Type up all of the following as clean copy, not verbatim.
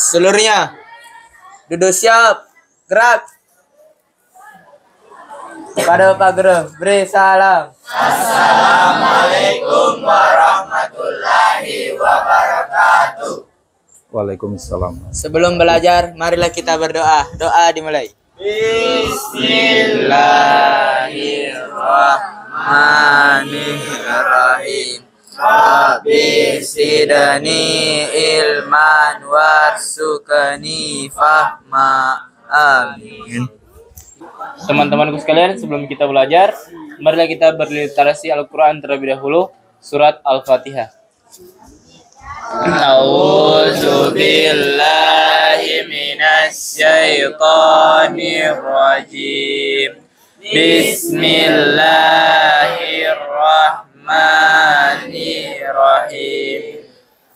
Seluruhnya duduk siap, gerak. Pada Pak Guru, beri salam. Assalamualaikum warahmatullahi wabarakatuh. Waalaikumsalam. Sebelum belajar, marilah kita berdoa. Doa dimulai. Bismillahirrahmanirrahim. Rabbi sidani ilman warsukani fahma. Amin. Teman-temanku sekalian, sebelum kita belajar, marilah kita berliterasi Al-Quran terlebih dahulu, surat Al-Fatihah. A'udzu billahi minasy syaithanir rajim. Bismillahirrahmanirrahim.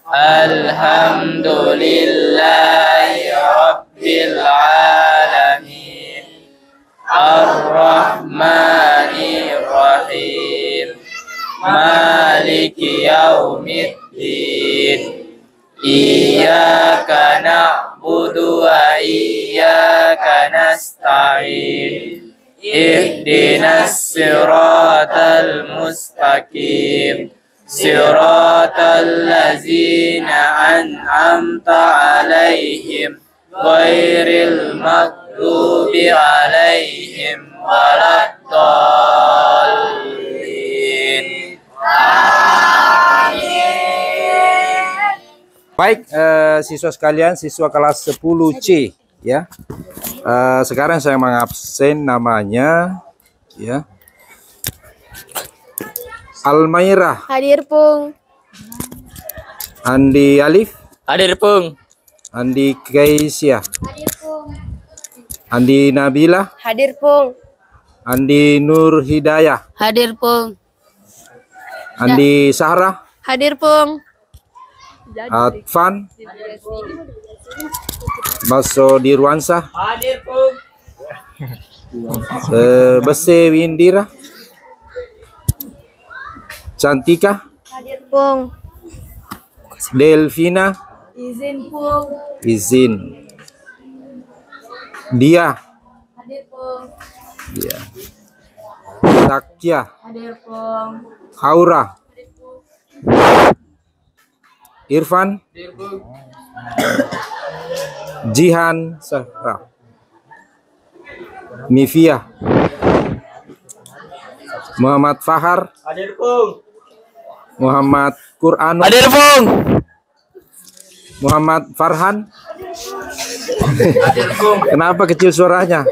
Alhamdulillahi rabbil alamin. Ar-Rahmanir-Rahim. Maliki yaumiddin. Iyyaka na'budu wa iyyaka nasta'in. Ihdinas siratal mustaqim. Siratal ladzina an'amta 'alaihim ghairil maghdubi 'alaihim waladdallin. Baik, siswa sekalian, siswa kelas 10C ya. Sekarang saya mengabsen namanya ya. Almairah. Hadir, Pung. Andi Alif. Hadir, Pung. Andi Kaisyah. Hadir, Pung. Andi Nabila. Hadir, Pung. Andi Nur Hidayah. Hadir, Pung. Andi Sahra. Hadir, Pung. Advan. Baso Dirwansa. Hadir, Pung. Bese Windira. Cantika. Hadir, Pung. Delvina. Izin, Pung. Izin. Dia. Hadir, Pung. Dia. Sakya. Hadir, Pung. Haura. Irfan. Jihan Sahra. Nivia. Muhammad Fahar. Hadir, Pung. Muhammad Quran. Hadir, Pung. Muhammad Farhan. Kenapa kecil suaranya?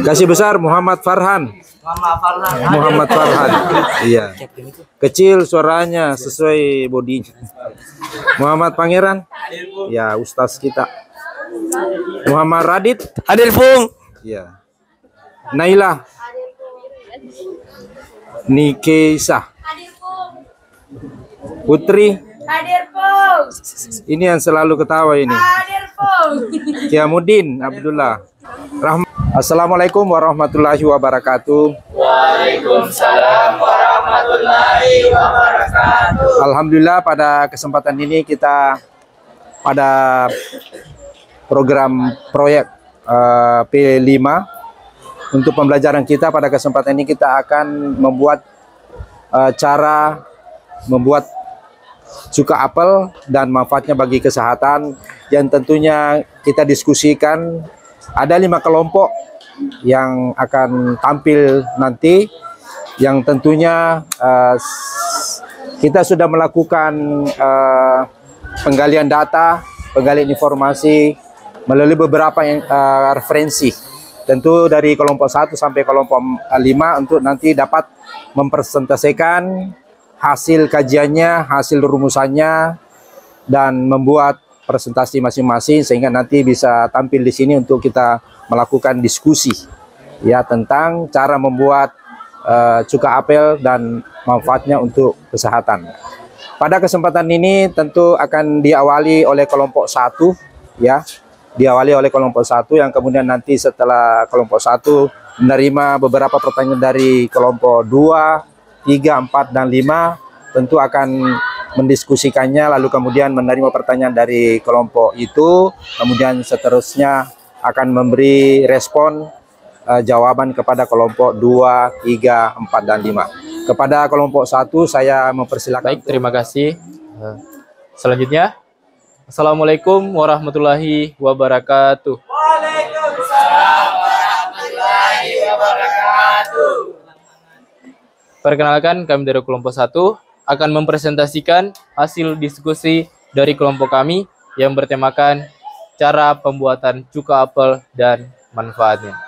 Kasih besar Muhammad Farhan. Muhammad Farhan. Iya. Kecil suaranya sesuai bodinya. Muhammad Pangeran. Ya, ustaz kita. Muhammad Radit. Hadir, Pung. Iya. Naila. Nikesah. Putri. Hadir, Pung. Ini yang selalu ketawa ini. Hadir, Pung. Kiamuddin Abdullah. Assalamualaikum warahmatullahi wabarakatuh. Waalaikumsalam warahmatullahi wabarakatuh. Alhamdulillah pada kesempatan ini kita pada program proyek P5 untuk pembelajaran kita. Pada kesempatan ini kita akan membuat cara membuat cuka apel dan manfaatnya bagi kesehatan, yang tentunya kita diskusikan. Ada 5 kelompok yang akan tampil nanti, yang tentunya kita sudah melakukan penggalian data, penggalian informasi melalui beberapa referensi. Tentu dari kelompok 1 sampai kelompok 5 untuk nanti dapat mempresentasikan hasil kajiannya, hasil rumusannya, dan membuat presentasi masing-masing sehingga nanti bisa tampil di sini untuk kita melakukan diskusi ya tentang cara membuat cuka apel dan manfaatnya untuk kesehatan. Pada kesempatan ini tentu akan diawali oleh kelompok 1 ya. Diawali oleh kelompok 1 yang kemudian nanti setelah kelompok 1 menerima beberapa pertanyaan dari kelompok 2, 3, 4, dan 5, tentu akan mendiskusikannya, lalu kemudian menerima pertanyaan dari kelompok itu, kemudian seterusnya akan memberi respon jawaban kepada kelompok 2, 3, 4, dan 5. Kepada kelompok 1 saya mempersilakan. Baik, terima kasih. Selanjutnya, Assalamualaikum warahmatullahi wabarakatuh. Waalaikumsalam warahmatullahi wabarakatuh. Perkenalkan, kami dari kelompok 1 akan mempresentasikan hasil diskusi dari kelompok kami yang bertemakan cara pembuatan cuka apel dan manfaatnya,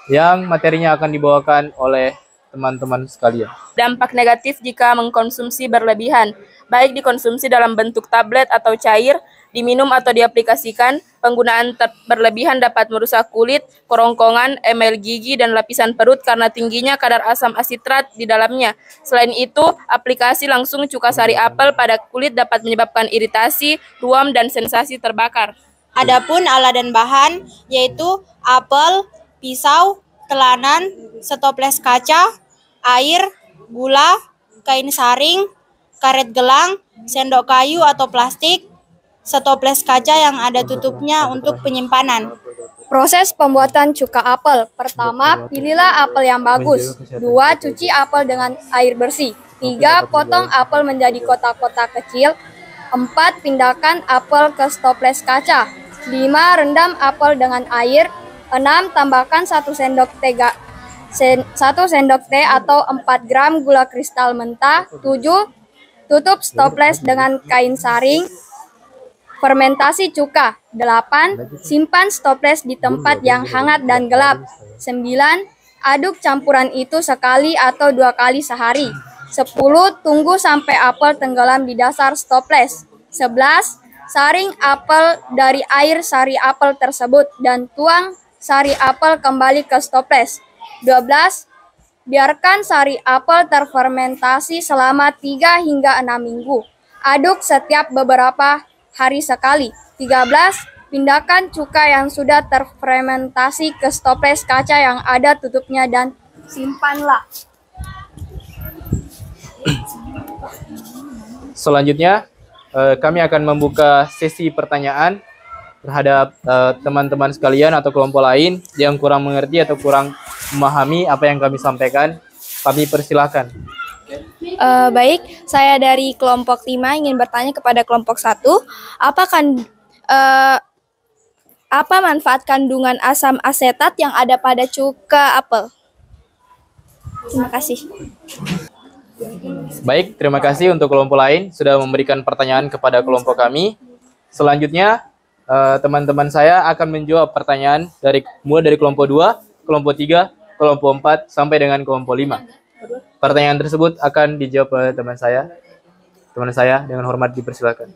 yang materinya akan dibawakan oleh teman-teman sekalian. Dampak negatif jika mengkonsumsi berlebihan, baik dikonsumsi dalam bentuk tablet atau cair, diminum atau diaplikasikan. Penggunaan berlebihan dapat merusak kulit, kerongkongan, emel gigi, dan lapisan perut karena tingginya kadar asam asitrat di dalamnya. Selain itu, aplikasi langsung cuka sari apel pada kulit dapat menyebabkan iritasi, ruam, dan sensasi terbakar. Adapun alat dan bahan yaitu apel, pisau, telanan, setoples kaca, air, gula, kain saring, karet gelang, sendok kayu atau plastik, setoples kaca yang ada tutupnya untuk penyimpanan. Proses pembuatan cuka apel. Pertama, pilihlah apel yang bagus. 2, cuci apel dengan air bersih. 3, potong apel menjadi kotak-kotak kecil. 4, pindahkan apel ke stoples kaca. 5, rendam apel dengan air. 6, tambahkan 1 sendok teh atau 4 gram gula kristal mentah. 7, tutup stoples dengan kain saring. Fermentasi cuka. 8, simpan stoples di tempat yang hangat dan gelap. 9, aduk campuran itu sekali atau 2 kali sehari. 10, tunggu sampai apel tenggelam di dasar stoples. 11, saring apel dari air sari apel tersebut dan tuang sari apel kembali ke stoples. 12, biarkan sari apel terfermentasi selama 3 hingga 6 minggu. Aduk setiap beberapa hari sekali. 13, pindahkan cuka yang sudah terfermentasi ke stoples kaca yang ada tutupnya dan simpanlah. Selanjutnya, kami akan membuka sesi pertanyaan terhadap teman-teman sekalian atau kelompok lain yang kurang mengerti atau kurang memahami apa yang kami sampaikan. Kami persilahkan. Baik, saya dari kelompok 5 ingin bertanya kepada kelompok 1, apa manfaat kandungan asam asetat yang ada pada cuka apel? Terima kasih. Baik, terima kasih untuk kelompok lain sudah memberikan pertanyaan kepada kelompok kami. Selanjutnya, teman-teman saya akan menjawab pertanyaan mulai dari kelompok 2, kelompok 3, kelompok 4, sampai dengan kelompok 5. Pertanyaan tersebut akan dijawab oleh teman saya. Teman saya dengan hormat dipersilakan.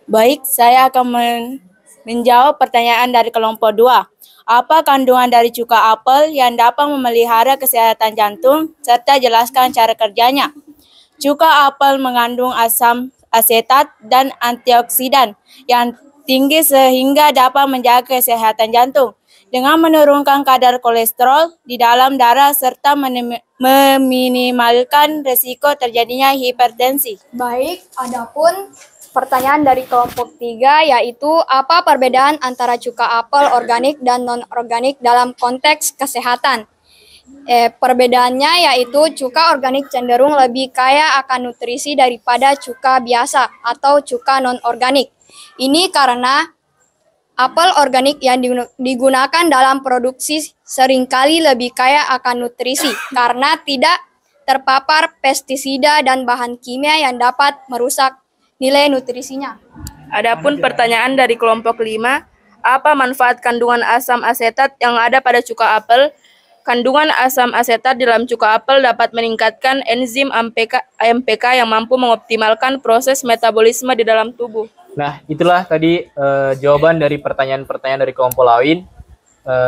Baik, saya akan menjawab pertanyaan dari kelompok 2. Apa kandungan dari cuka apel yang dapat memelihara kesehatan jantung, serta jelaskan cara kerjanya? Cuka apel mengandung asam asetat dan antioksidan yang tinggi sehingga dapat menjaga kesehatan jantung dengan menurunkan kadar kolesterol di dalam darah serta meminimalkan risiko terjadinya hipertensi. Baik, adapun pertanyaan dari kelompok 3 yaitu apa perbedaan antara cuka apel organik dan non-organik dalam konteks kesehatan? Perbedaannya yaitu cuka organik cenderung lebih kaya akan nutrisi daripada cuka biasa atau cuka non-organik. Ini karena apel organik yang digunakan dalam produksi seringkali lebih kaya akan nutrisi karena tidak terpapar pestisida dan bahan kimia yang dapat merusak nilai nutrisinya. Adapun pertanyaan dari kelompok 5, apa manfaat kandungan asam asetat yang ada pada cuka apel? Kandungan asam asetat dalam cuka apel dapat meningkatkan enzim AMPK yang mampu mengoptimalkan proses metabolisme di dalam tubuh. Nah, itulah tadi jawaban dari pertanyaan-pertanyaan dari kelompok lain.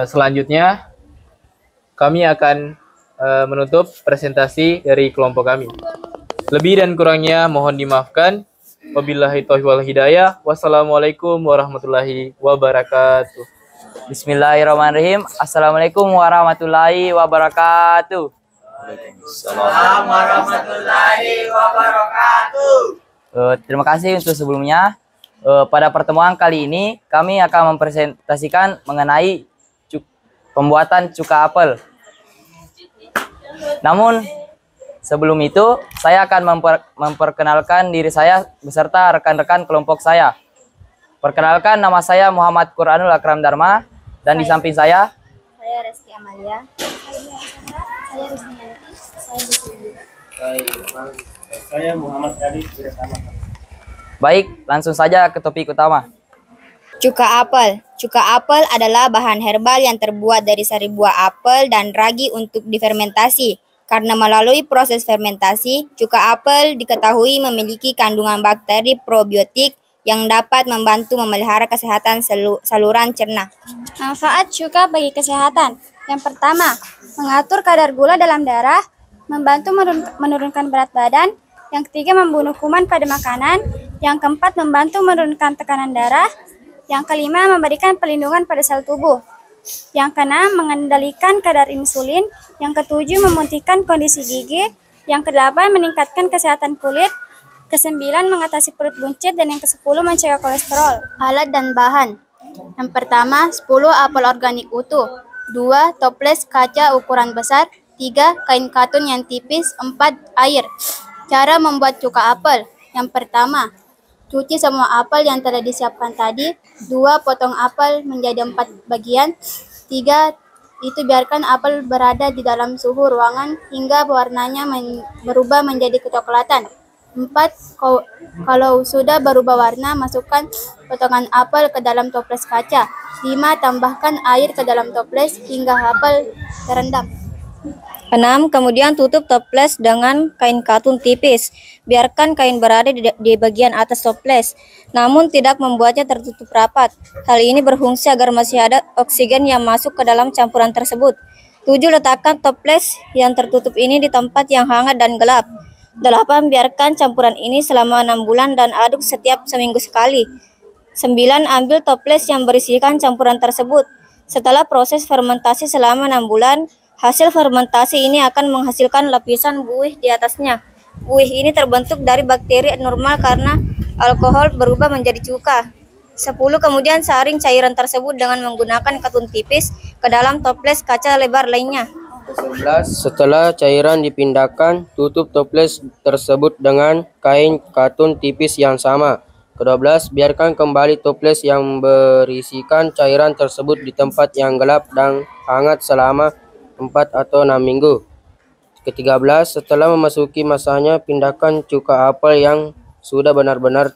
Selanjutnya, kami akan menutup presentasi dari kelompok kami. Lebih dan kurangnya mohon dimaafkan. Wabillahi taufiq wal hidayah. Wassalamualaikum warahmatullahi wabarakatuh. Bismillahirrahmanirrahim. Assalamualaikum warahmatullahi wabarakatuh. Waalaikumsalam warahmatullahi wabarakatuh. Terima kasih untuk sebelumnya. Pada pertemuan kali ini kami akan mempresentasikan mengenai pembuatan cuka apel. Namun sebelum itu saya akan memperkenalkan diri saya beserta rekan-rekan kelompok saya. Perkenalkan, nama saya Muhammad Quranul Akram Dharma, dan di samping saya Reski Amalia. Saya Rizky Nanti. Saya Muhammad Radit Wiratama. baik, langsung saja ke topik utama. Cuka apel. Cuka apel adalah bahan herbal yang terbuat dari sari buah apel dan ragi untuk difermentasi. Karena melalui proses fermentasi, cuka apel diketahui memiliki kandungan bakteri probiotik yang dapat membantu memelihara kesehatan saluran cerna. Manfaat cuka bagi kesehatan. Yang pertama, mengatur kadar gula dalam darah, membantu menurunkan berat badan. Yang ketiga, membunuh kuman pada makanan. Yang keempat, membantu menurunkan tekanan darah. Yang kelima, memberikan perlindungan pada sel tubuh. Yang keenam, mengendalikan kadar insulin. Yang ketujuh, memutihkan kondisi gigi. Yang kedelapan, meningkatkan kesehatan kulit. Kesembilan, mengatasi perut buncit. Dan yang kesepuluh, mencegah kolesterol. Alat dan bahan. Yang pertama, 10 apel organik utuh. 2 toples kaca ukuran besar. 3 kain katun yang tipis. 4 air. Cara membuat cuka apel. Yang pertama, cuci semua apel yang telah disiapkan tadi. 2 potong apel menjadi 4 bagian. 3 itu biarkan apel berada di dalam suhu ruangan hingga warnanya berubah menjadi kecoklatan. 4 kalau sudah berubah warna, masukkan potongan apel ke dalam toples kaca. 5 tambahkan air ke dalam toples hingga apel terendam. 6 kemudian tutup toples dengan kain katun tipis. Biarkan kain berada di bagian atas toples, namun tidak membuatnya tertutup rapat. Hal ini berfungsi agar masih ada oksigen yang masuk ke dalam campuran tersebut. 7 letakkan toples yang tertutup ini di tempat yang hangat dan gelap. 8 biarkan campuran ini selama 6 bulan dan aduk setiap seminggu sekali. 9 ambil toples yang berisikan campuran tersebut. Setelah proses fermentasi selama 6 bulan, hasil fermentasi ini akan menghasilkan lapisan buih di atasnya. Buih ini terbentuk dari bakteri normal karena alkohol berubah menjadi cuka. 10 kemudian saring cairan tersebut dengan menggunakan katun tipis ke dalam toples kaca lebar lainnya. 11 setelah cairan dipindahkan, tutup toples tersebut dengan kain katun tipis yang sama. Ke-12 biarkan kembali toples yang berisikan cairan tersebut di tempat yang gelap dan hangat selama 4 atau 6 minggu. Ke-13 setelah memasuki masanya, pindahkan cuka apel yang sudah benar-benar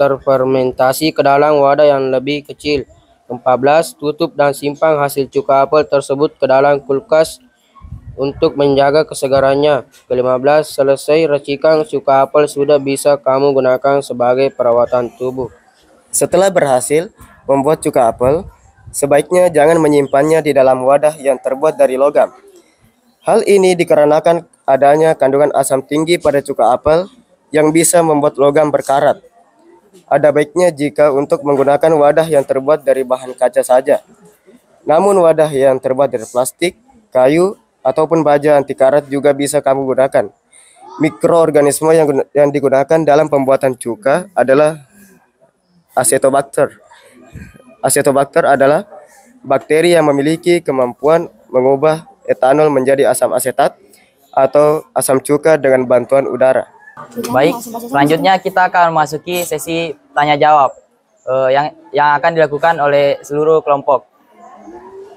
terfermentasi ke dalam wadah yang lebih kecil. 14 tutup dan simpan hasil cuka apel tersebut ke dalam kulkas untuk menjaga kesegarannya. Ke-15 selesai racikan cuka apel sudah bisa kamu gunakan sebagai perawatan tubuh. Setelah berhasil membuat cuka apel, sebaiknya jangan menyimpannya di dalam wadah yang terbuat dari logam. Hal ini dikarenakan adanya kandungan asam tinggi pada cuka apel yang bisa membuat logam berkarat. Ada baiknya jika untuk menggunakan wadah yang terbuat dari bahan kaca saja. Namun wadah yang terbuat dari plastik, kayu, ataupun baja anti karat juga bisa kamu gunakan. Mikroorganisme yang digunakan dalam pembuatan cuka adalah Acetobacter. Acetobacter adalah bakteri yang memiliki kemampuan mengubah etanol menjadi asam asetat atau asam cuka dengan bantuan udara. Baik, selanjutnya kita akan memasuki sesi tanya jawab yang akan dilakukan oleh seluruh kelompok.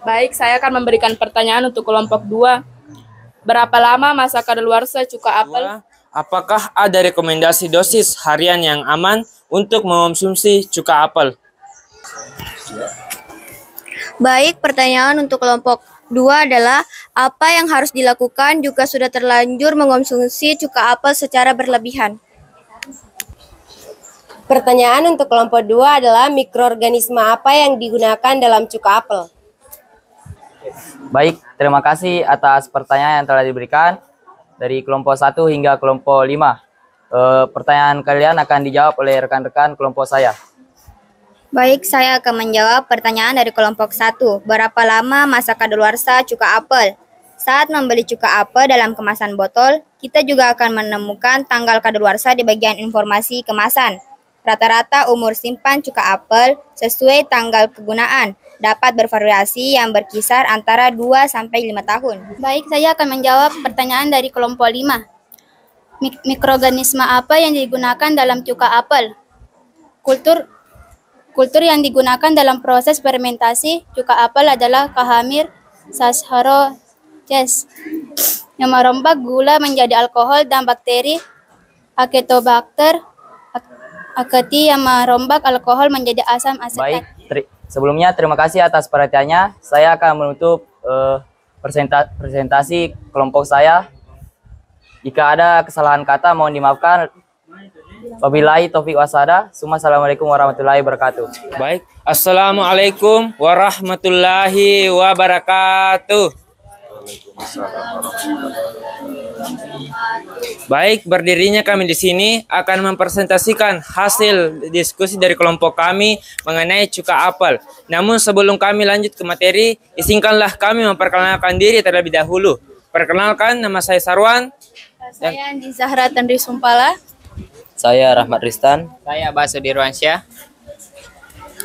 Baik, saya akan memberikan pertanyaan untuk kelompok 2. Berapa lama masa kadaluarsa cuka apel? Apakah ada rekomendasi dosis harian yang aman untuk mengonsumsi cuka apel? Baik, pertanyaan untuk kelompok 2 adalah apa yang harus dilakukan jika sudah terlanjur mengonsumsi cuka apel secara berlebihan? Pertanyaan untuk kelompok 2 adalah mikroorganisme apa yang digunakan dalam cuka apel? Baik, terima kasih atas pertanyaan yang telah diberikan dari kelompok 1 hingga kelompok 5. Pertanyaan kalian akan dijawab oleh rekan-rekan kelompok saya. Baik, saya akan menjawab pertanyaan dari kelompok 1. Berapa lama masa kadaluarsa cuka apel? Saat membeli cuka apel dalam kemasan botol, kita juga akan menemukan tanggal kadaluarsa di bagian informasi kemasan. Rata-rata umur simpan cuka apel sesuai tanggal kegunaan dapat bervariasi yang berkisar antara 2 sampai 5 tahun. Baik, saya akan menjawab pertanyaan dari kelompok 5. Mikroorganisme apa yang digunakan dalam cuka apel? Kultur yang digunakan dalam proses fermentasi cuka apel adalah Cahamir saccharomyces yang merombak gula menjadi alkohol dan bakteri Acetobacter aketi yang merombak alkohol menjadi asam asetat. Baik, sebelumnya terima kasih atas perhatiannya. Saya akan menutup presentasi kelompok saya. Jika ada kesalahan kata mohon dimaafkan. Wabillahi taufiq wasada. Assalamualaikum warahmatullahi wabarakatuh. Baik, assalamualaikum warahmatullahi wabarakatuh. Baik, berdirinya kami di sini akan mempresentasikan hasil diskusi dari kelompok kami mengenai cuka apel. Namun sebelum kami lanjut ke materi, izinkanlah kami memperkenalkan diri terlebih dahulu. Perkenalkan, nama saya Sarwan. Saya Andi Zahra Tandri Sumpala. Saya Rahmat Ristan. Saya Basu Dirwansyah.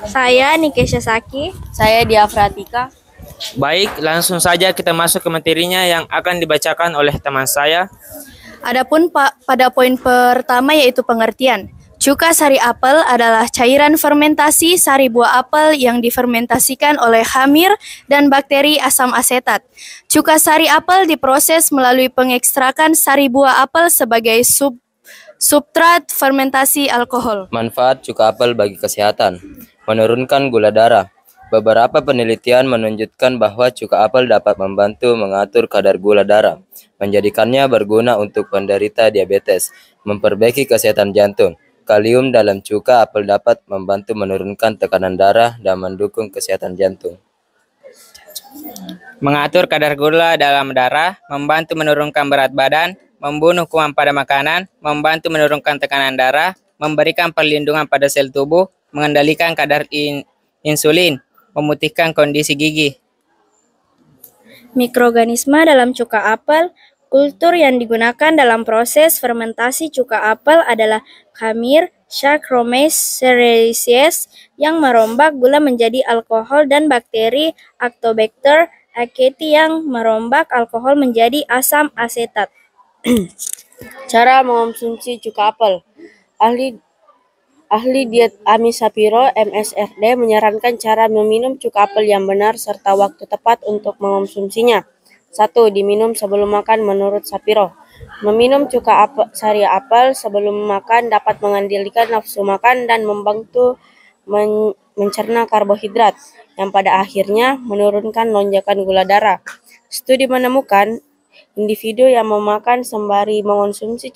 Saya Nikesha Saki. Saya Diafratika. Baik, langsung saja kita masuk ke materinya yang akan dibacakan oleh teman saya. Adapun pada poin pertama yaitu pengertian. Cuka sari apel adalah cairan fermentasi sari buah apel yang difermentasikan oleh khamir dan bakteri asam asetat. Cuka sari apel diproses melalui pengekstrakan sari buah apel sebagai substrat fermentasi alkohol. Manfaat cuka apel bagi kesehatan: menurunkan gula darah. Beberapa penelitian menunjukkan bahwa cuka apel dapat membantu mengatur kadar gula darah, menjadikannya berguna untuk penderita diabetes, memperbaiki kesehatan jantung. Kalium dalam cuka apel dapat membantu menurunkan tekanan darah dan mendukung kesehatan jantung. Mengatur kadar gula dalam darah, membantu menurunkan berat badan, membunuh kuman pada makanan, membantu menurunkan tekanan darah, memberikan perlindungan pada sel tubuh, mengendalikan kadar insulin, memutihkan kondisi gigi. Mikroorganisme dalam cuka apel. Kultur yang digunakan dalam proses fermentasi cuka apel adalah Cahamir Saccharomyces cerevisiae yang merombak gula menjadi alkohol dan bakteri Acetobacter aketi yang merombak alkohol menjadi asam asetat. Cara mengonsumsi cuka apel. Ahli diet Ami Shapiro, MSRD, menyarankan cara meminum cuka apel yang benar serta waktu tepat untuk mengonsumsinya. 1. Diminum sebelum makan menurut Shapiro. Meminum cuka sari apel sebelum makan dapat mengendalikan nafsu makan dan membantu mencerna karbohidrat, yang pada akhirnya menurunkan lonjakan gula darah. Studi menemukan individu yang memakan sembari mengonsumsi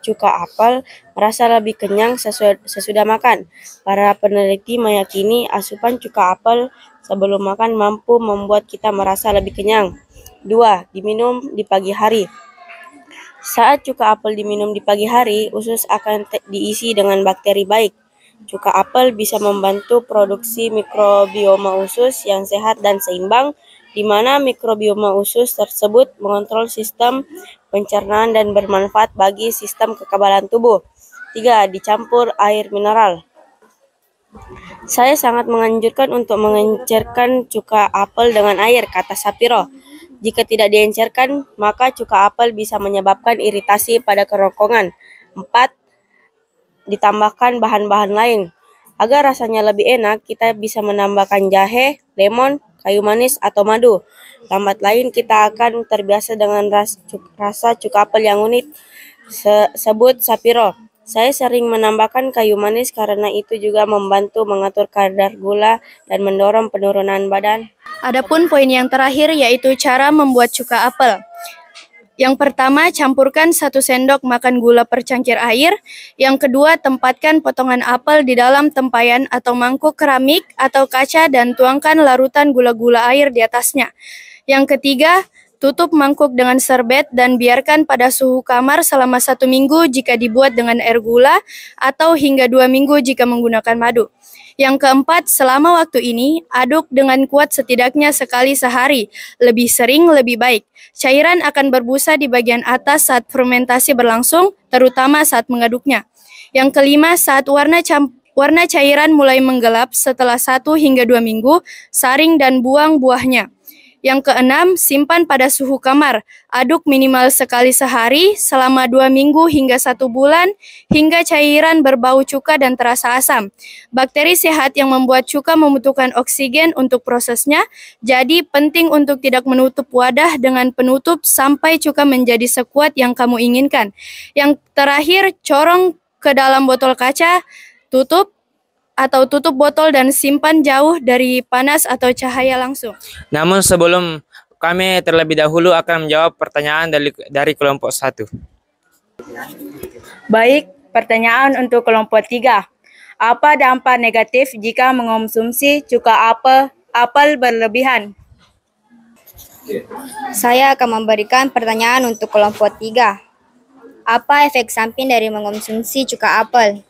cuka apel merasa lebih kenyang sesudah makan. Para peneliti meyakini asupan cuka apel sebelum makan mampu membuat kita merasa lebih kenyang. 2. Diminum di pagi hari. Saat cuka apel diminum di pagi hari, usus akan diisi dengan bakteri baik. Cuka apel bisa membantu produksi mikrobioma usus yang sehat dan seimbang, di mana mikrobioma usus tersebut mengontrol sistem pencernaan dan bermanfaat bagi sistem kekebalan tubuh. 3. Dicampur air mineral. Saya sangat menganjurkan untuk mengencerkan cuka apel dengan air, kata Shapiro. Jika tidak diencerkan, maka cuka apel bisa menyebabkan iritasi pada kerongkongan. 4. Ditambahkan bahan-bahan lain. Agar rasanya lebih enak, kita bisa menambahkan jahe, lemon, kayu manis, atau madu. Lambat lain kita akan terbiasa dengan rasa cuka apel yang unik, sebut Shapiro. Saya sering menambahkan kayu manis karena itu juga membantu mengatur kadar gula dan mendorong penurunan badan. Adapun poin yang terakhir yaitu cara membuat cuka apel. Yang pertama, campurkan 1 sendok makan gula per cangkir air. Yang kedua, tempatkan potongan apel di dalam tempayan atau mangkuk keramik atau kaca dan tuangkan larutan gula-gula air di atasnya. Yang ketiga, Tutup mangkuk dengan serbet dan biarkan pada suhu kamar selama 1 minggu jika dibuat dengan air gula atau hingga 2 minggu jika menggunakan madu. Yang keempat, selama waktu ini, aduk dengan kuat setidaknya sekali sehari. Lebih sering, lebih baik. Cairan akan berbusa di bagian atas saat fermentasi berlangsung, terutama saat mengaduknya. Yang kelima, saat warna cairan mulai menggelap setelah 1 hingga 2 minggu, saring dan buang buahnya. Yang keenam, simpan pada suhu kamar. Aduk minimal sekali sehari selama 2 minggu hingga 1 bulan hingga cairan berbau cuka dan terasa asam. Bakteri sehat yang membuat cuka membutuhkan oksigen untuk prosesnya, jadi penting untuk tidak menutup wadah dengan penutup sampai cuka menjadi sekuat yang kamu inginkan. Yang terakhir, corong ke dalam botol kaca, tutup botol dan simpan jauh dari panas atau cahaya langsung. Namun sebelum kami terlebih dahulu akan menjawab pertanyaan dari kelompok 1. Baik, pertanyaan untuk kelompok 3. Apa dampak negatif jika mengonsumsi cuka apel berlebihan? Saya akan memberikan pertanyaan untuk kelompok 3. Apa efek samping dari mengonsumsi cuka apel?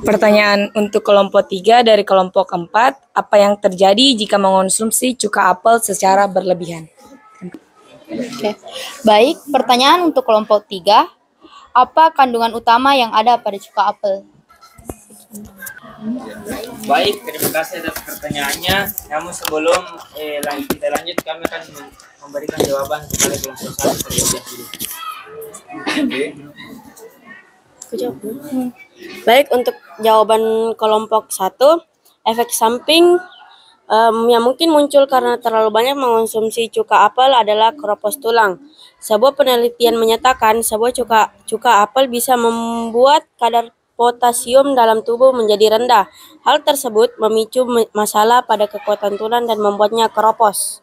Pertanyaan untuk kelompok 3 dari kelompok 4, apa yang terjadi jika mengonsumsi cuka apel secara berlebihan? Oke. Baik, pertanyaan untuk kelompok 3, apa kandungan utama yang ada pada cuka apel? Baik, terima kasih atas pertanyaannya. Namun sebelum kita lanjut, kami akan memberikan jawaban kepada kelompok 1 terlebih dahulu. Baik, untuk jawaban kelompok 1, efek samping yang mungkin muncul karena terlalu banyak mengonsumsi cuka apel adalah keropos tulang. Sebuah penelitian menyatakan sebuah cuka apel bisa membuat kadar potasium dalam tubuh menjadi rendah. Hal tersebut memicu masalah pada kekuatan tulang dan membuatnya keropos.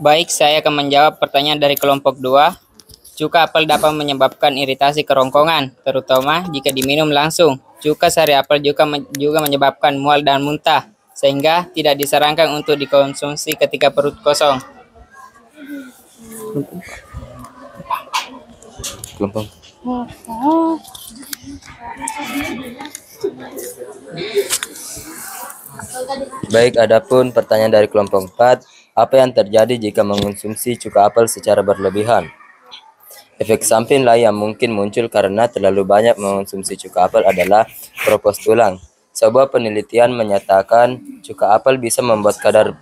Baik, saya akan menjawab pertanyaan dari kelompok 2. Cuka apel dapat menyebabkan iritasi kerongkongan, terutama jika diminum langsung. Cuka sari apel juga menyebabkan mual dan muntah, sehingga tidak disarankan untuk dikonsumsi ketika perut kosong. Baik, adapun pertanyaan dari kelompok 4, apa yang terjadi jika mengonsumsi cuka apel secara berlebihan? Efek samping lain yang mungkin muncul karena terlalu banyak mengonsumsi cuka apel adalah keropos tulang. Sebuah penelitian menyatakan cuka apel bisa membuat kadar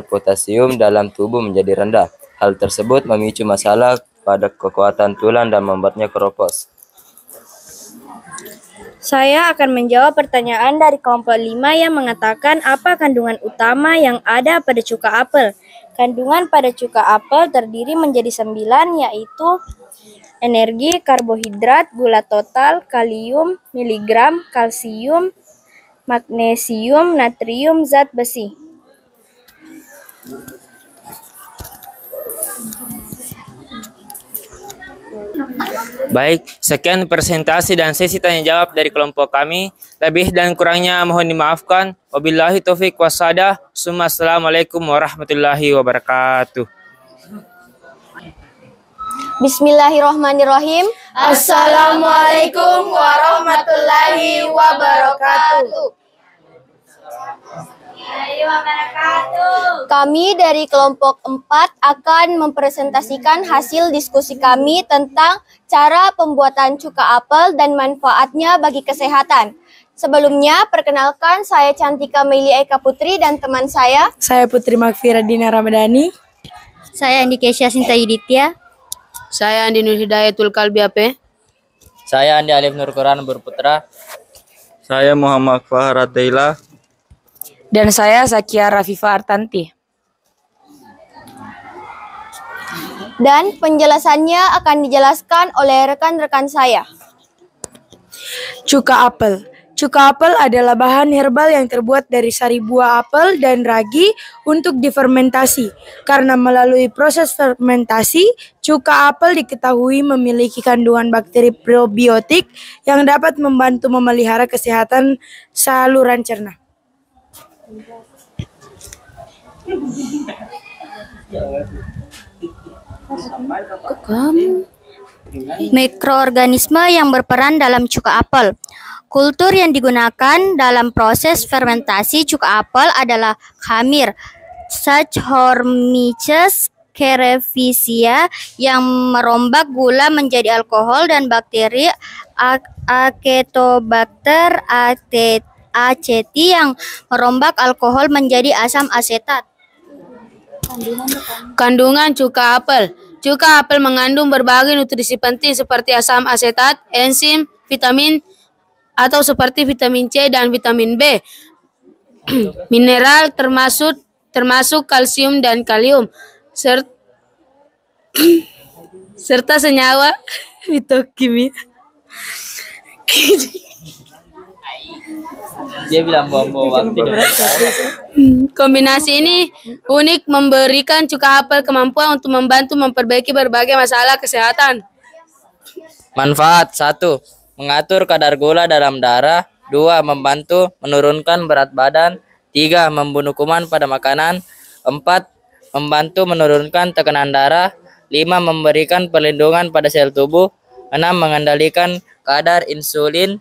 potasium dalam tubuh menjadi rendah. Hal tersebut memicu masalah pada kekuatan tulang dan membuatnya keropos. Saya akan menjawab pertanyaan dari kelompok 5 yang mengatakan apa kandungan utama yang ada pada cuka apel. Kandungan pada cuka apel terdiri menjadi 9, yaitu energi, karbohidrat, gula total, kalium, miligram, kalsium, magnesium, natrium, zat besi. Baik, sekian presentasi dan sesi tanya jawab dari kelompok kami. Lebih dan kurangnya mohon dimaafkan. Wabillahi taufik wasadah. Assalamualaikum warahmatullahi wabarakatuh. Bismillahirrahmanirrahim. Assalamualaikum warahmatullahi wabarakatuh. Kami dari kelompok 4 akan mempresentasikan hasil diskusi kami tentang cara pembuatan cuka apel dan manfaatnya bagi kesehatan. Sebelumnya, perkenalkan saya Cantika Meili Eka Putri dan teman saya. Saya Putri Makfira Dina Ramadhani. Saya Andi Kesya Sinta Yuditya. Saya Andi Nur Hidayatul Kalbi Ape. Saya Andi Alif Nur Quran Berputra. Saya Muhammad Fahra Teila. Dan saya Zakia Rafifa Artanti. Dan penjelasannya akan dijelaskan oleh rekan-rekan saya. Cuka apel. Cuka apel adalah bahan herbal yang terbuat dari sari buah apel dan ragi untuk difermentasi. Karena melalui proses fermentasi, cuka apel diketahui memiliki kandungan bakteri probiotik yang dapat membantu memelihara kesehatan saluran cerna. Mikroorganisme yang berperan dalam cuka apel. Kultur yang digunakan dalam proses fermentasi cuka apel adalah khamir, Saccharomyces cerevisiae yang merombak gula menjadi alkohol, dan bakteri Acetobacter aceti yang merombak alkohol menjadi asam asetat. Kandungan cuka apel. Cuka apel mengandung berbagai nutrisi penting seperti asam asetat, enzim, vitamin atau seperti vitamin C dan vitamin B. Mineral termasuk kalsium dan kalium serta senyawa fitokimia. Dia bilang buang-buang waktu. Kombinasi ini unik memberikan cuka apel kemampuan untuk membantu memperbaiki berbagai masalah kesehatan. Manfaat 1. Mengatur kadar gula dalam darah. 2. Membantu menurunkan berat badan. 3. Membunuh kuman pada makanan. 4. Membantu menurunkan tekanan darah. 5. Memberikan perlindungan pada sel tubuh. 6. Mengendalikan kadar insulin.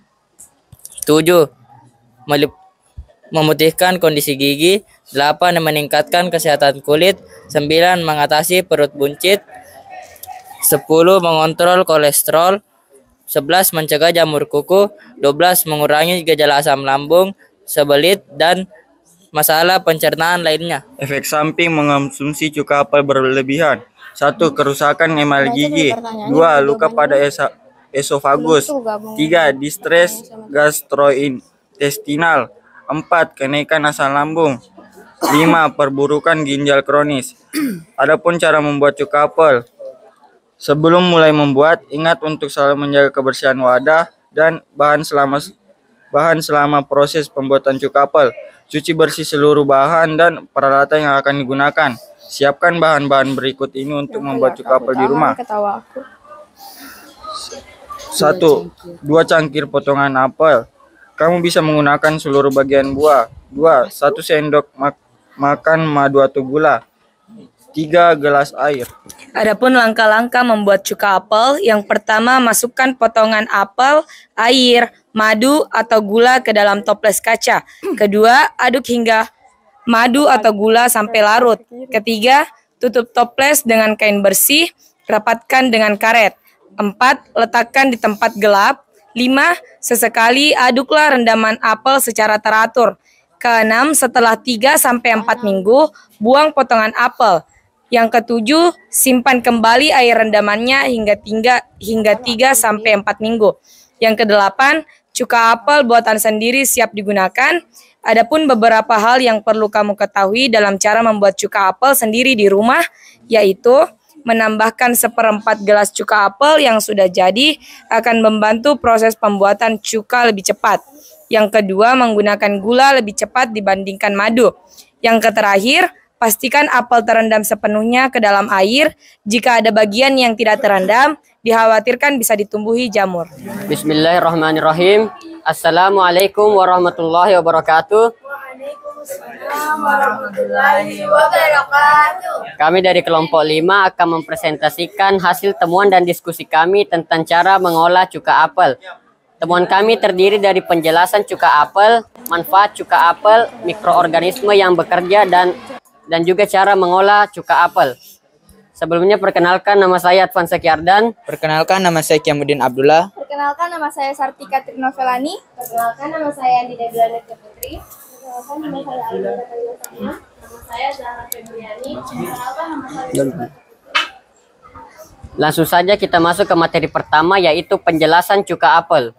7. Memutihkan kondisi gigi. 8. Meningkatkan kesehatan kulit. 9. Mengatasi perut buncit. 10. Mengontrol kolesterol. 11. Mencegah jamur kuku. 12. Mengurangi gejala asam lambung, sebelit, dan masalah pencernaan lainnya. Efek samping mengonsumsi cuka apel berlebihan. 1. Kerusakan emal gigi. 2. Luka pada esofagus. 3. Distres gastrointestinal. 4. Kenaikan asam lambung. 5. Perburukan ginjal kronis. Adapun cara membuat cuka apel. Sebelum mulai membuat, ingat untuk selalu menjaga kebersihan wadah dan bahan selama proses pembuatan cuka apel. Cuci bersih seluruh bahan dan peralatan yang akan digunakan. Siapkan bahan-bahan berikut ini untuk membuat cuka apel di rumah. 1. 2 cangkir potongan apel. Kamu bisa menggunakan seluruh bagian buah. 2. 1 sendok makan madu atau gula. 3 gelas air. Adapun langkah-langkah membuat cuka apel, yang pertama masukkan potongan apel, air, madu atau gula ke dalam toples kaca. Kedua, aduk hingga madu atau gula sampai larut. Ketiga, tutup toples dengan kain bersih, rapatkan dengan karet. 4. Letakkan di tempat gelap. 5. Sesekali aduklah rendaman apel secara teratur. Ke-6, setelah 3-4 minggu, buang potongan apel. Yang ke-7, simpan kembali air rendamannya hingga 3-4 minggu. Yang ke-8, cuka apel buatan sendiri siap digunakan. Adapun beberapa hal yang perlu kamu ketahui dalam cara membuat cuka apel sendiri di rumah, yaitu menambahkan 1/4 gelas cuka apel yang sudah jadi akan membantu proses pembuatan cuka lebih cepat. Yang kedua, menggunakan gula lebih cepat dibandingkan madu. Yang terakhir, pastikan apel terendam sepenuhnya ke dalam air. Jika ada bagian yang tidak terendam, dikhawatirkan bisa ditumbuhi jamur. Bismillahirrahmanirrahim. Assalamualaikum warahmatullahi wabarakatuh. Kami dari kelompok 5 akan mempresentasikan hasil temuan dan diskusi kami tentang cara mengolah cuka apel. Temuan kami terdiri dari penjelasan cuka apel, manfaat cuka apel, mikroorganisme yang bekerja, dan juga cara mengolah cuka apel. Sebelumnya perkenalkan, nama saya Advan Sekiardan. Perkenalkan, nama saya Kiamuddin Abdullah. Perkenalkan, nama saya Sartika Trinovelani. Perkenalkan, nama saya Andi Deblana Putri. Perkenalkan, nama saya Alda Batayosana. Nama saya Zahra Febriani. Perkenalkan, nama saya Langsung saja kita masuk ke materi pertama, yaitu penjelasan cuka apel.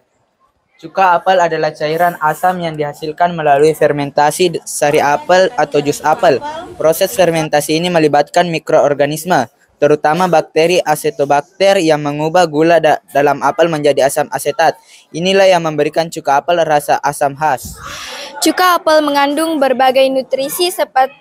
Cuka apel adalah cairan asam yang dihasilkan melalui fermentasi sari apel atau jus apel. Proses fermentasi ini melibatkan mikroorganisme, terutama bakteri Acetobacter yang mengubah gula dalam apel menjadi asam asetat. Inilah yang memberikan cuka apel rasa asam khas. Cuka apel mengandung berbagai nutrisi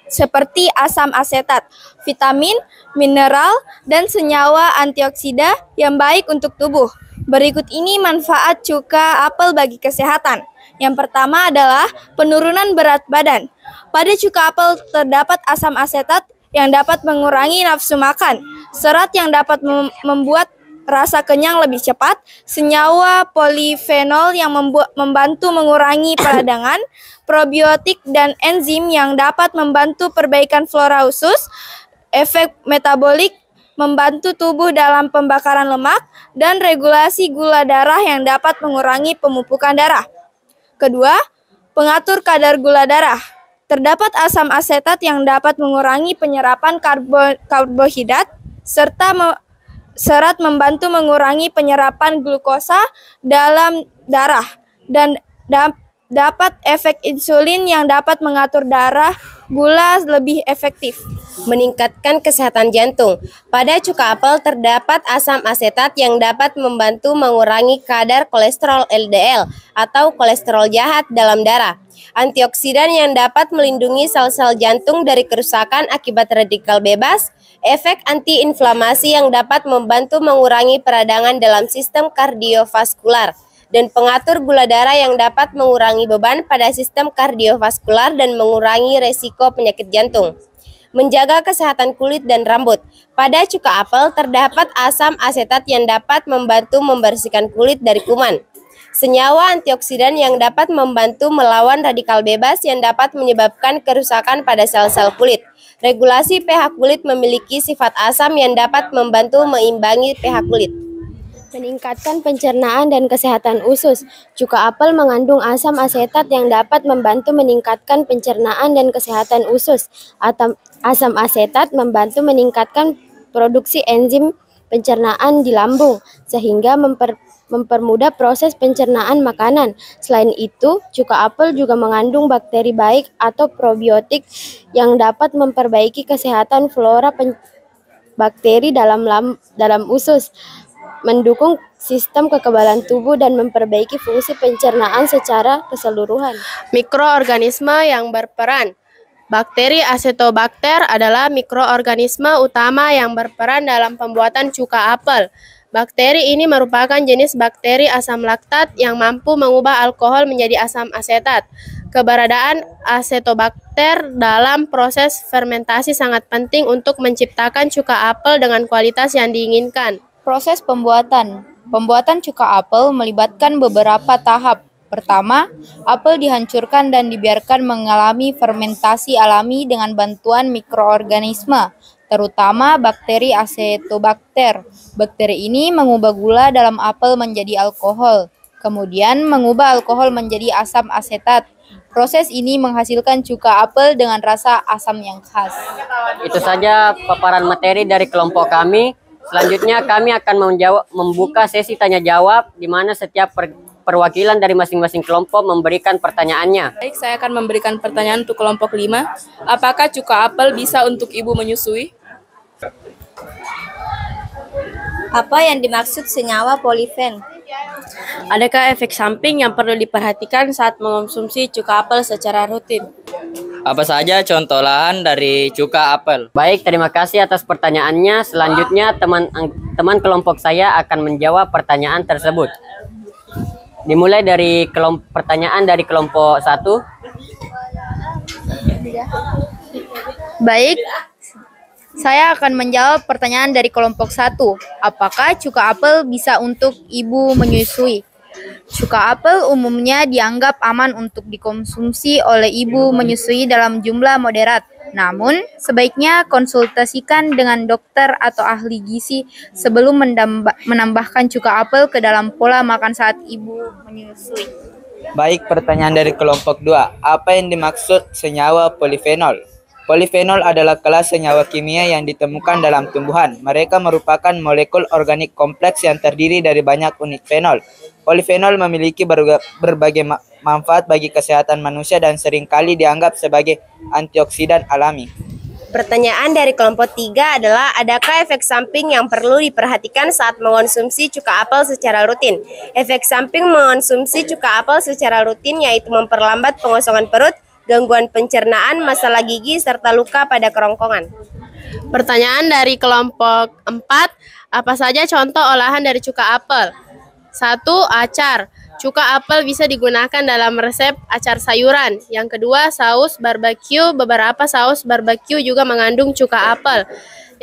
seperti asam asetat, vitamin, mineral, dan senyawa antioksida yang baik untuk tubuh. Berikut ini manfaat cuka apel bagi kesehatan. Yang pertama adalah penurunan berat badan. Pada cuka apel terdapat asam asetat yang dapat mengurangi nafsu makan, serat yang dapat membuat rasa kenyang lebih cepat, senyawa polifenol yang membantu mengurangi peradangan, probiotik dan enzim yang dapat membantu perbaikan flora usus, efek metabolik membantu tubuh dalam pembakaran lemak, dan regulasi gula darah yang dapat mengurangi pemumpukan darah. Kedua, pengatur kadar gula darah. Terdapat asam asetat yang dapat mengurangi penyerapan karbohidrat, serta serat membantu mengurangi penyerapan glukosa dalam darah, dan dapat efek insulin yang dapat mengatur darah gula lebih efektif. Meningkatkan kesehatan jantung. Pada cuka apel terdapat asam asetat yang dapat membantu mengurangi kadar kolesterol LDL atau kolesterol jahat dalam darah. Antioksidan yang dapat melindungi sel-sel jantung dari kerusakan akibat radikal bebas, efek antiinflamasi yang dapat membantu mengurangi peradangan dalam sistem kardiovaskular, dan pengatur gula darah yang dapat mengurangi beban pada sistem kardiovaskular dan mengurangi resiko penyakit jantung. Menjaga kesehatan kulit dan rambut. Pada cuka apel terdapat asam asetat yang dapat membantu membersihkan kulit dari kuman. Senyawa antioksidan yang dapat membantu melawan radikal bebas yang dapat menyebabkan kerusakan pada sel-sel kulit. Regulasi pH kulit memiliki sifat asam yang dapat membantu meimbangi pH kulit. Meningkatkan pencernaan dan kesehatan usus. Cuka apel mengandung asam asetat yang dapat membantu meningkatkan pencernaan dan kesehatan usus. Asam asetat membantu meningkatkan produksi enzim pencernaan di lambung, sehingga mempermudah proses pencernaan makanan. Selain itu, cuka apel juga mengandung bakteri baik atau probiotik yang dapat memperbaiki kesehatan flora bakteri dalam usus, mendukung sistem kekebalan tubuh dan memperbaiki fungsi pencernaan secara keseluruhan. Mikroorganisme yang berperan. Bakteri Acetobacter adalah mikroorganisme utama yang berperan dalam pembuatan cuka apel. Bakteri ini merupakan jenis bakteri asam laktat yang mampu mengubah alkohol menjadi asam asetat. Keberadaan Acetobacter dalam proses fermentasi sangat penting untuk menciptakan cuka apel dengan kualitas yang diinginkan. Proses pembuatan. Pembuatan cuka apel melibatkan beberapa tahap. Pertama, apel dihancurkan dan dibiarkan mengalami fermentasi alami dengan bantuan mikroorganisme, terutama bakteri Acetobacter. Bakteri ini mengubah gula dalam apel menjadi alkohol, kemudian mengubah alkohol menjadi asam asetat. Proses ini menghasilkan cuka apel dengan rasa asam yang khas. Itu saja paparan materi dari kelompok kami. Selanjutnya kami akan membuka sesi tanya jawab di mana setiap perwakilan dari masing-masing kelompok memberikan pertanyaannya. Baik, saya akan memberikan pertanyaan untuk kelompok 5. Apakah cuka apel bisa untuk ibu menyusui? Apa yang dimaksud senyawa polifen? Adakah efek samping yang perlu diperhatikan saat mengonsumsi cuka apel secara rutin? Apa saja contoh olahan dari cuka apel? Baik, terima kasih atas pertanyaannya. Selanjutnya teman kelompok saya akan menjawab pertanyaan tersebut. Dimulai dari pertanyaan dari kelompok 1. Baik, saya akan menjawab pertanyaan dari kelompok 1. Apakah cuka apel bisa untuk ibu menyusui? Cuka apel umumnya dianggap aman untuk dikonsumsi oleh ibu menyusui dalam jumlah moderat. Namun, sebaiknya konsultasikan dengan dokter atau ahli gizi sebelum menambahkan cuka apel ke dalam pola makan saat ibu menyusui. Baik, pertanyaan dari kelompok 2. Apa yang dimaksud senyawa polifenol? Polifenol adalah kelas senyawa kimia yang ditemukan dalam tumbuhan. Mereka merupakan molekul organik kompleks yang terdiri dari banyak unit fenol. Polifenol memiliki berbagai manfaat bagi kesehatan manusia dan seringkali dianggap sebagai antioksidan alami. Pertanyaan dari kelompok 3 adalah, adakah efek samping yang perlu diperhatikan saat mengonsumsi cuka apel secara rutin? Efek samping mengonsumsi cuka apel secara rutin yaitu memperlambat pengosongan perut, gangguan pencernaan, masalah gigi, serta luka pada kerongkongan. Pertanyaan dari kelompok 4, apa saja contoh olahan dari cuka apel? 1. Acar. Cuka apel bisa digunakan dalam resep acar sayuran. Yang kedua, saus barbeque. Beberapa saus barbeque juga mengandung cuka apel.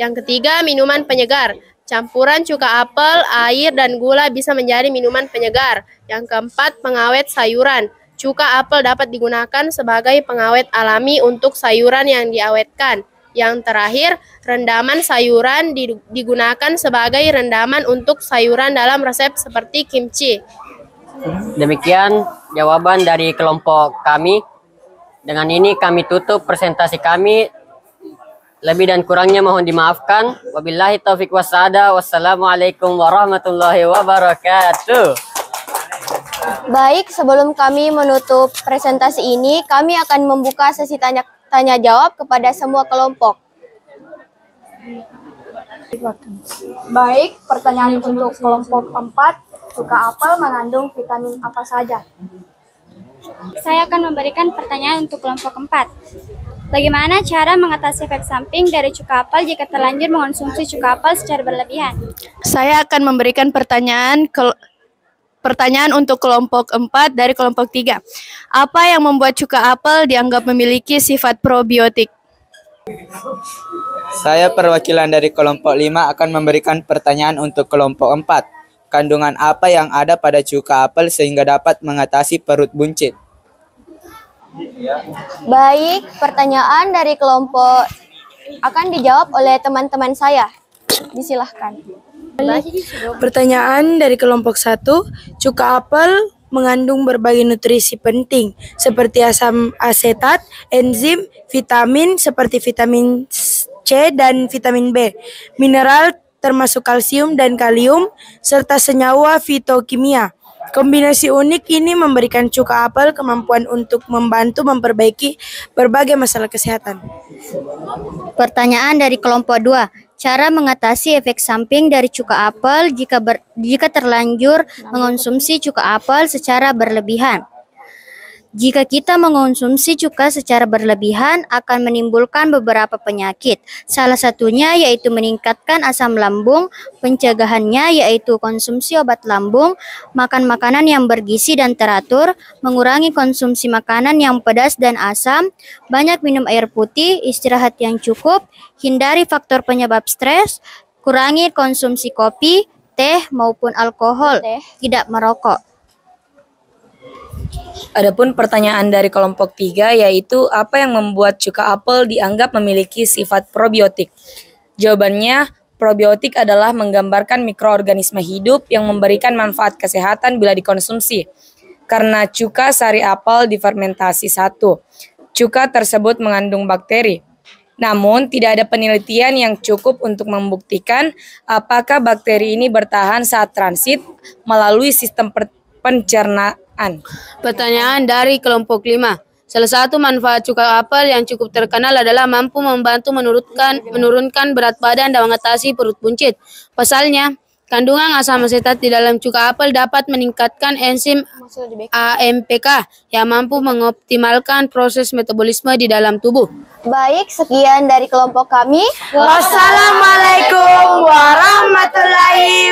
Yang ketiga, minuman penyegar. Campuran cuka apel, air, dan gula bisa menjadi minuman penyegar. Yang keempat, pengawet sayuran. Cuka apel dapat digunakan sebagai pengawet alami untuk sayuran yang diawetkan. Yang terakhir, rendaman sayuran digunakan sebagai rendaman untuk sayuran dalam resep seperti kimchi. Demikian jawaban dari kelompok kami. Dengan ini kami tutup presentasi kami. Lebih dan kurangnya mohon dimaafkan. Wabillahi taufiq wassadah. Wassalamualaikum warahmatullahi wabarakatuh. Baik, sebelum kami menutup presentasi ini, kami akan membuka sesi tanya jawab kepada semua kelompok. Baik, pertanyaan untuk kelompok 4, cuka apel mengandung vitamin apa saja? Saya akan memberikan pertanyaan untuk kelompok 4. Bagaimana cara mengatasi efek samping dari cuka apel jika terlanjur mengonsumsi cuka apel secara berlebihan? Saya akan memberikan pertanyaan untuk kelompok 4 dari kelompok 3. Apa yang membuat cuka apel dianggap memiliki sifat probiotik? Saya perwakilan dari kelompok 5 akan memberikan pertanyaan untuk kelompok 4. Kandungan apa yang ada pada cuka apel sehingga dapat mengatasi perut buncit? Baik, pertanyaan dari kelompok akan dijawab oleh teman-teman saya. Disilahkan. Pertanyaan dari kelompok 1, cuka apel mengandung berbagai nutrisi penting seperti asam asetat, enzim, vitamin seperti vitamin C dan vitamin B, mineral termasuk kalsium dan kalium, serta senyawa fitokimia. Kombinasi unik ini memberikan cuka apel kemampuan untuk membantu memperbaiki berbagai masalah kesehatan. Pertanyaan dari kelompok 2. Cara mengatasi efek samping dari cuka apel jika terlanjur mengonsumsi cuka apel secara berlebihan. Jika kita mengonsumsi cuka secara berlebihan akan menimbulkan beberapa penyakit. Salah satunya yaitu meningkatkan asam lambung, pencegahannya yaitu konsumsi obat lambung, makan makanan yang bergizi dan teratur, mengurangi konsumsi makanan yang pedas dan asam, banyak minum air putih, istirahat yang cukup, hindari faktor penyebab stres, kurangi konsumsi kopi, teh maupun alkohol, tidak merokok. Adapun pertanyaan dari kelompok 3 yaitu apa yang membuat cuka apel dianggap memiliki sifat probiotik? Jawabannya, probiotik adalah menggambarkan mikroorganisme hidup yang memberikan manfaat kesehatan bila dikonsumsi. Karena cuka sari apel difermentasi 1, cuka tersebut mengandung bakteri. Namun, tidak ada penelitian yang cukup untuk membuktikan apakah bakteri ini bertahan saat transit melalui sistem pencernaan. Pertanyaan dari kelompok 5. Salah satu manfaat cuka apel yang cukup terkenal adalah mampu membantu menurunkan berat badan dan mengatasi perut buncit. Pasalnya, kandungan asam asetat di dalam cuka apel dapat meningkatkan enzim AMPK yang mampu mengoptimalkan proses metabolisme di dalam tubuh. Baik, sekian dari kelompok kami. Wassalamualaikum warahmatullahi